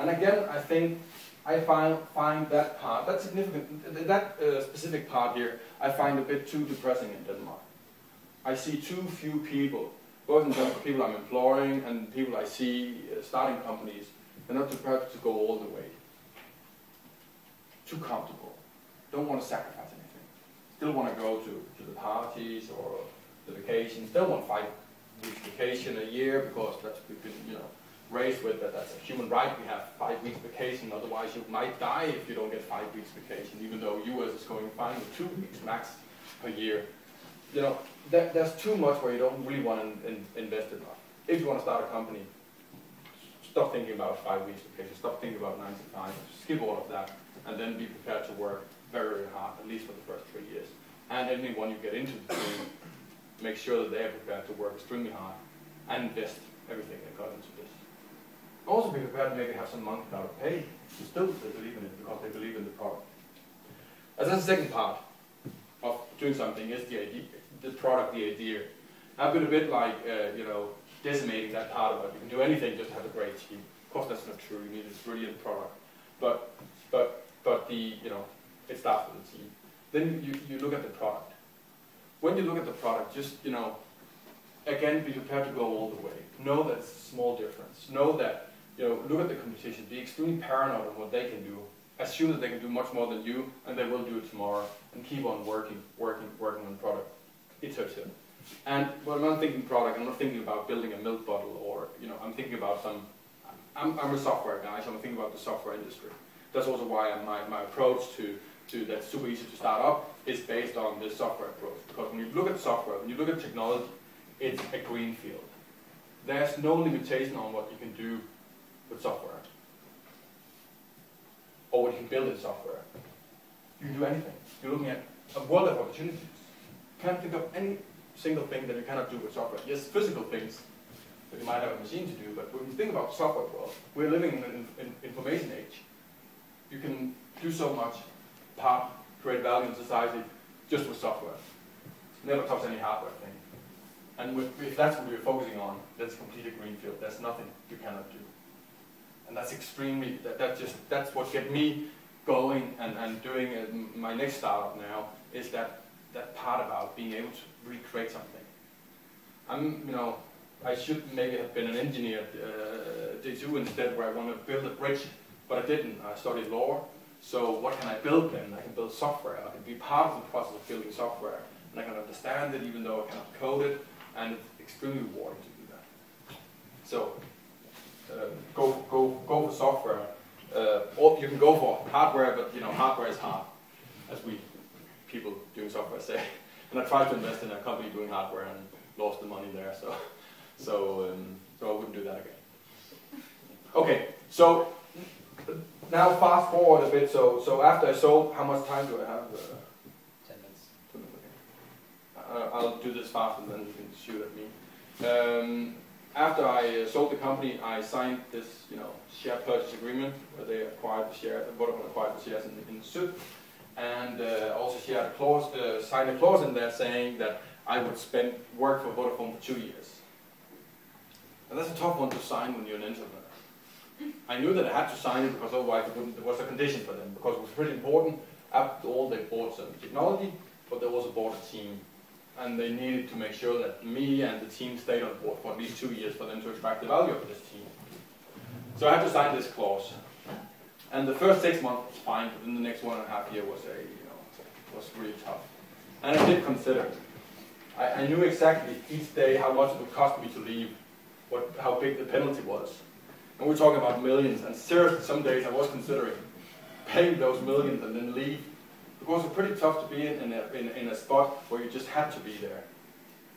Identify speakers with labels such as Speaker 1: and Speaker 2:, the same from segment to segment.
Speaker 1: And again, I think I find that part, that significant, that specific part here, I find a bit too depressing in Denmark. I see too few people, both in terms of people I'm employing and people I see starting companies, they're not prepared to go all the way. Too comfortable. Don't want to sacrifice anything. Still want to go to the parties or the vacations. Still want 5 weeks vacation a year because that's we've been, raised with that. That's a human right. We have 5 weeks vacation. Otherwise, you might die if you don't get 5 weeks vacation. Even though US is going fine with 2 weeks max per year. There's too much where you don't really want to invest enough. If you want to start a company, stop thinking about 5 weeks vacation. Stop thinking about 9 to 5. Skip all of that, and then be prepared to work very, very hard, at least for the first 3 years. And anyone you get into the team, make sure that they are prepared to work extremely hard and invest everything they got into this. Also be prepared to maybe have some months without pay. Still they believe in it because they believe in the product. As that's the second part of doing something is the idea, the product, the idea. I've been a bit like, decimating that part of it. You can do anything, just have a great team. Of course, that's not true. You need a brilliant product, but the it starts with the team. Then you look at the product. When you look at the product, just again, be prepared to go all the way. Know that it's a small difference. Know that look at the competition. Be extremely paranoid on what they can do. Assume that they can do much more than you, and they will do it tomorrow. And keep on working on product iterative. And when I'm thinking product, I'm not thinking about building a milk bottle, or I'm thinking about some. I'm a software guy, so I'm thinking about the software industry. That's also why my approach to that's super easy to start up is based on this software approach. Because when you look at software, when you look at technology, it's a green field. There's no limitation on what you can do with software, or what you can build in software. You can do anything. You're looking at a world of opportunities. You can't think of any single thing that you cannot do with software. Yes, physical things that you might have a machine to do, but when you think about the software world, we're living in an information age. You can do so much, create value in society just with software. Never touch any hardware thing. And if that's what we're focusing on, that's completely greenfield. There's nothing you cannot do. And that's extremely, that's what get me going and doing my next startup now, is that part about being able to really create something. I should maybe have been an engineer at D2 instead, where I want to build a bridge, but I didn't. I studied law, so what can I build then? I can build software. I can be part of the process of building software, and I can understand it even though I cannot code it, and it's extremely rewarding to do that. So go for software, or you can go for hardware, but hardware is hard, as people doing software say. And I tried to invest in a company doing hardware and lost the money there, so I wouldn't do that again. Okay, so now fast forward a bit. So after I sold, how much time do I have?
Speaker 2: 10 minutes.
Speaker 1: 2 minutes. Okay. I'll do this fast, and then you can shoot at me. After I sold the company, I signed this, share purchase agreement where they acquired the shares, Vodafone acquired the shares in SUD, and also signed a clause in there saying that I would work for Vodafone for 2 years. And that's a tough one to sign when you're an entrepreneur. I knew that I had to sign it because otherwise it was a condition for them, because it was pretty important. After all, they bought some technology, but they also bought a team. And they needed to make sure that me and the team stayed on board for at least 2 years for them to extract the value of this team. So I had to sign this clause. And the first 6 months was fine, but then the next 1.5 years was really tough. And I did consider. I knew exactly each day how much it would cost me to leave, how big the penalty was. And we're talking about millions, and seriously, some days I was considering paying those millions and then leave. Because it's pretty tough to be in a spot where you just had to be there,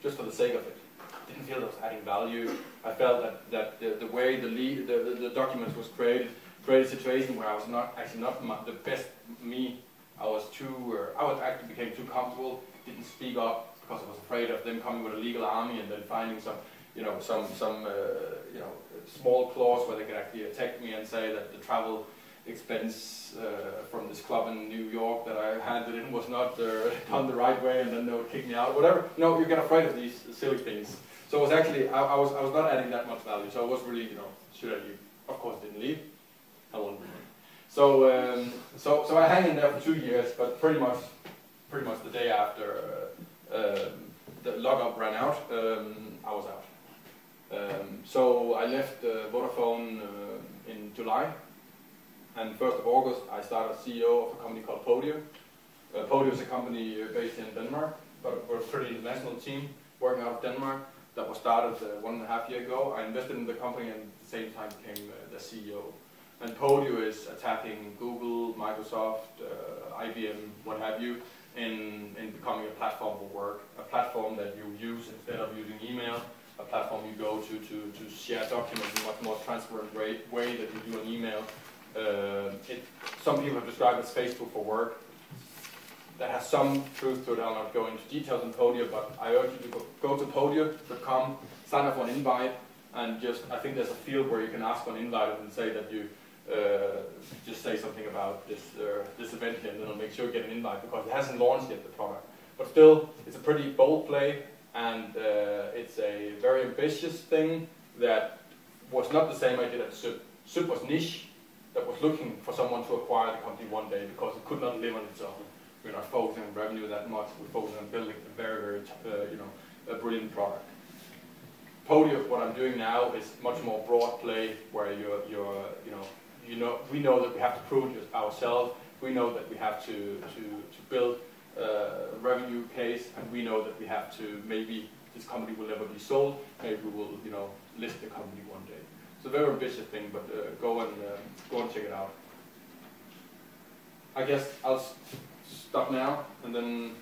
Speaker 1: just for the sake of it. I didn't feel it was adding value. I felt that the way the document was created a situation where I was not the best me. I actually became too comfortable, didn't speak up because I was afraid of them coming with a legal army and then finding some small clause where they could actually attack me and say that the travel expense from this club in New York that I handed in was not done the right way, and then they would kick me out, whatever. You get afraid of these silly things. So it was actually, I was not adding that much value, so I was really, should I leave? Of course I didn't leave. So I hang in there for 2 years, but pretty much the day after the lockup ran out, I was out. So I left Vodafone in July, and 1st of August I started as CEO of a company called Podio. Podio is a company based in Denmark, but we're a pretty international team working out of Denmark that was started 1.5 years ago. I invested in the company and at the same time became the CEO. And Podio is attacking Google, Microsoft, IBM, what have you, in becoming a platform for work, a platform that you use instead of using email, a platform you go to share documents in a much more transparent way that you do on email. Some people have described it as Facebook for work. That has some truth to it. I'll not go into details on Podio, but I urge you to go to podio.com, sign up for an invite, and I think there's a field where you can ask for an invite and say that you just say something about this event here, and then I'll make sure you get an invite, because it hasn't launched yet, the product. But still, it's a pretty bold play, and it's a very ambitious thing that was not the same I did at SUP. SUP was niche, that was looking for someone to acquire the company one day because it could not live on its own. We're not focusing on revenue that much. We're focusing on building a very, a brilliant product. Podio, what I'm doing now is much more broad play, where we know that we have to prove it ourselves. We know that we have to build a revenue case, and we know that we have to, maybe this company will never be sold. Maybe we will, list the company one day. It's a very ambitious thing, but go and check it out. I guess I'll stop now and then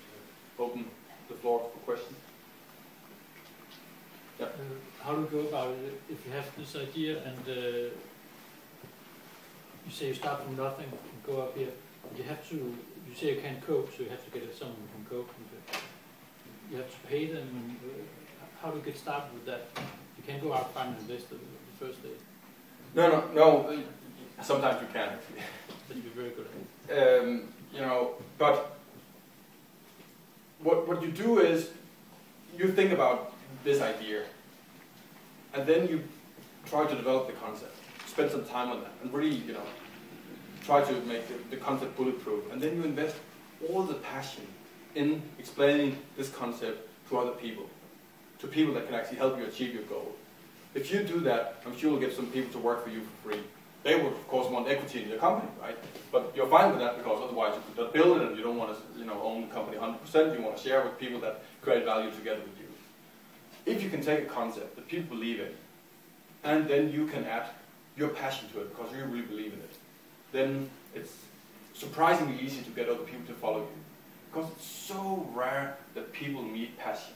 Speaker 1: open the floor for questions. Yeah.
Speaker 2: How do you go about it if you have this idea and you say you start from nothing and go up here? You have to. You say you can't code, so you have to get someone who can code. You have to pay them. And, how do you get started with that? You can't go out and find an investor the first day.
Speaker 1: No. Sometimes you can.
Speaker 2: But you're very good at it.
Speaker 1: But what you do is you think about this idea, and then you try to develop the concept. Spend some time on that, and really, try to make the concept bulletproof. And then you invest all the passion in explaining this concept to other people, to people that can actually help you achieve your goal. If you do that, I'm sure you'll get some people to work for you for free. They would, of course, want equity in your company, right? But you're fine with that, because otherwise you could not build it, and you don't want to, own the company 100%. You want to share with people that create value together with you. If you can take a concept that people believe in, and then you can add your passion to it because you really believe in it, then it's surprisingly easy to get other people to follow you. Because it's so rare that people meet passion.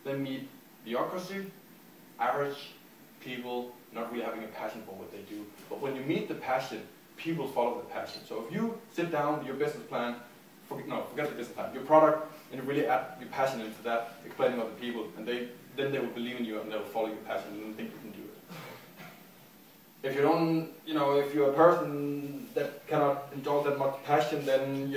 Speaker 1: They meet bureaucracy, average people not really having a passion for what they do. But when you meet the passion, people follow the passion. So if you sit down with your business plan, forget the business plan, your product, and you really add your passion into that, explaining to other people, and then they will believe in you and they will follow your passion and think you can do it. If you don't, if you're a person that cannot indulge that much passion, then,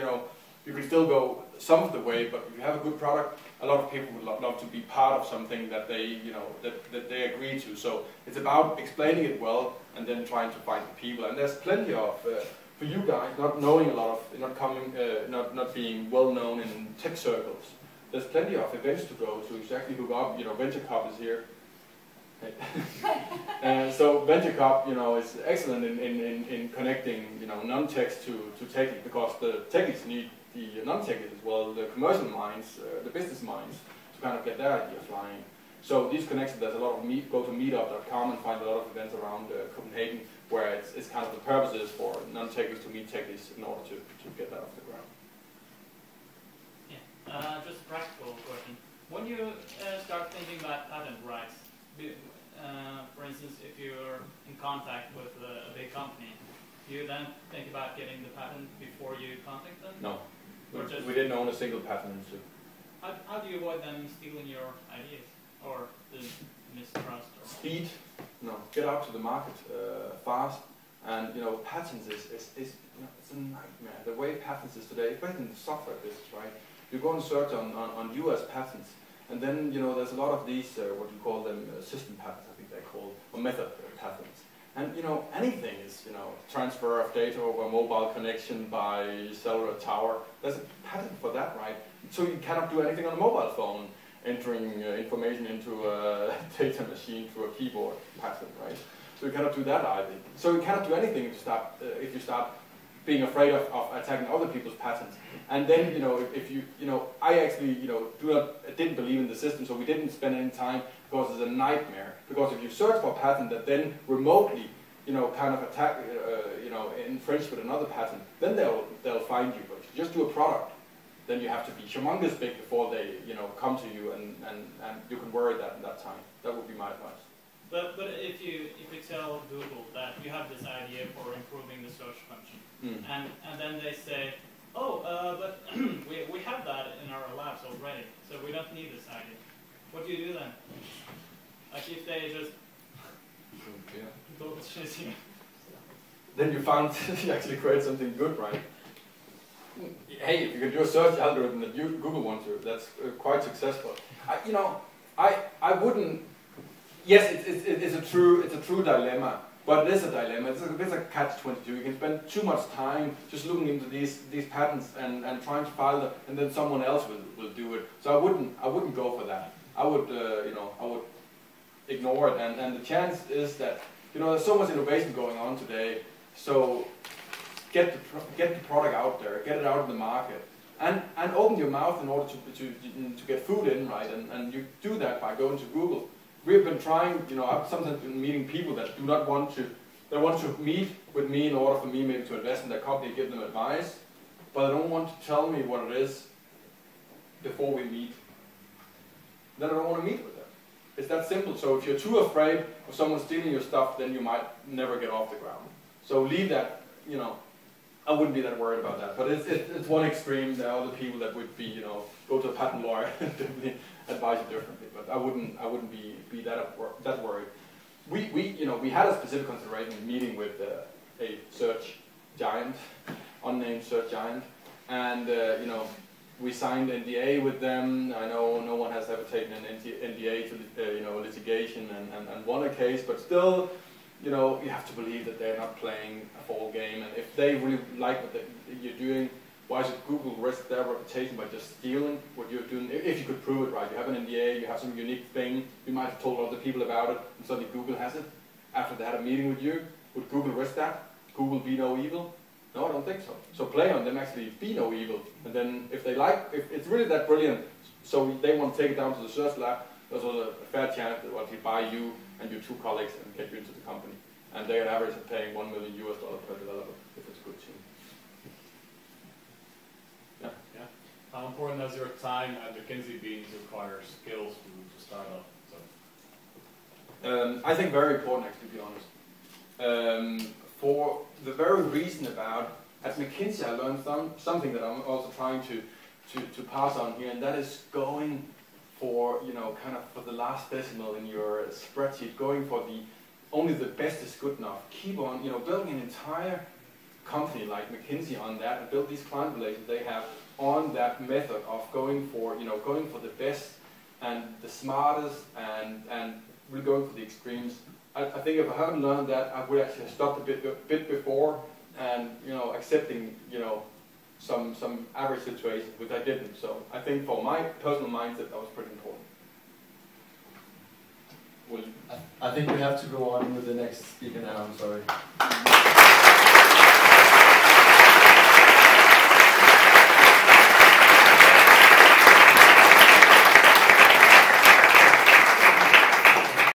Speaker 1: you can still go some of the way, but if you have a good product, a lot of people would love to be part of something that they, that they agree to. So it's about explaining it well and then trying to find the people. And there's plenty of, for you guys, not knowing a lot of, not being well known in tech circles, there's plenty of events to go to exactly hook up. Venture Cup is here. So Venture Cup, is excellent in connecting, non-techs to techies, because the techies need the non-techies as well, the commercial minds, the business minds, to kind of get their idea flying. So these connections, there's a lot of go to meetup.com and find a lot of events around Copenhagen, where it's kind of the purpose is for non-techies to meet techies in order to get that off the ground.
Speaker 3: Yeah, just a practical question. When you start thinking about patent rights, for instance, if you're in contact with a big company, do you then think about getting the patent before you contact them?
Speaker 1: No, we didn't own a single patent in SUP.
Speaker 3: How do you avoid them stealing your ideas or the mistrust?
Speaker 1: Speed, get out to the market fast, and patents is it's a nightmare. The way patents is today, especially in the software business, right? You go and search on US patents, and then there's a lot of these what you call them system patents, I think they're called, or method patents. And anything is transfer of data over mobile connection by cellular tower. There's a patent for that, right? So you cannot do anything on a mobile phone, entering information into a data machine through a keyboard patent, right? So you cannot do that either. So you cannot do anything if you start being afraid of attacking other people's patents. And then, if you, I actually, didn't believe in the system, so we didn't spend any time because it's a nightmare. Because if you search for a patent that then remotely, kind of attack, infringe with another patent, then they'll find you. But if you just do a product, then you have to be humongous big before they, come to you, and you can worry that time. That would be my advice.
Speaker 3: But if you tell Google that you have this idea for improving the search function, and then they say, oh, but we have that in our labs already, so we don't need this idea. What do you do then? Like if they just
Speaker 1: then you found you actually create something good, right? Hey, if you can do a search algorithm that Google wants to, that's quite successful. I wouldn't. Yes, it's a true dilemma, but it is a dilemma. It's a catch-22. You can spend too much time just looking into these patents and trying to file them, and then someone else will do it. So I wouldn't go for that. I would I would ignore it. And the chance is that there's so much innovation going on today. So get the product out there, get it out in the market, and open your mouth in order to get food in, right? And you do that by going to Google. We've been trying, I've sometimes been meeting people that do not want to, they want to meet with me in order for me maybe to invest in their company, give them advice, but they don't want to tell me what it is before we meet. Then I don't want to meet with them. It's that simple. So if you're too afraid of someone stealing your stuff, then you might never get off the ground. So leave that, I wouldn't be that worried about that. But it's one extreme. There are other people that would be, go to a patent lawyer and advise you differently. But I wouldn't be that worried. We had a specific consideration meeting with a search giant, unnamed search giant, and we signed NDA with them. I know no one has ever taken an NDA to litigation and won a case, but still, you have to believe that they're not playing a full game. And if they really like what you're doing, why should Google risk their reputation by just stealing what you're doing? If you could prove it, right? You have an NDA, you have some unique thing, you might have told other people about it, and suddenly Google has it. After they had a meeting with you, would Google risk that? Google be no evil? No, I don't think so. So play on them actually be no evil. And then if it's really that brilliant, so they want to take it down to the search lab, there's a fair chance that they'll buy you and your 2 colleagues and get you into the company. And they on average are paying $1 million per developer if it's a good team. Yeah.
Speaker 4: How important has your time at McKinsey been to acquire skills to start up? So.
Speaker 1: I think very important, actually, to be honest. For the very reason about, at McKinsey I learned something that I'm also trying to pass on here, and that is going for, kind of for the last decimal in your spreadsheet, going for only the best is good enough. Keep on, building an entire company like McKinsey on that, and build these client relations they have on that method of going for the best and the smartest and really going for the extremes. I think if I hadn't learned that, I would actually have stopped a bit before, and accepting some average situations, which I didn't. So I think for my personal mindset, that was pretty important.
Speaker 5: I think we have to go on with the next speaker now. I'm sorry.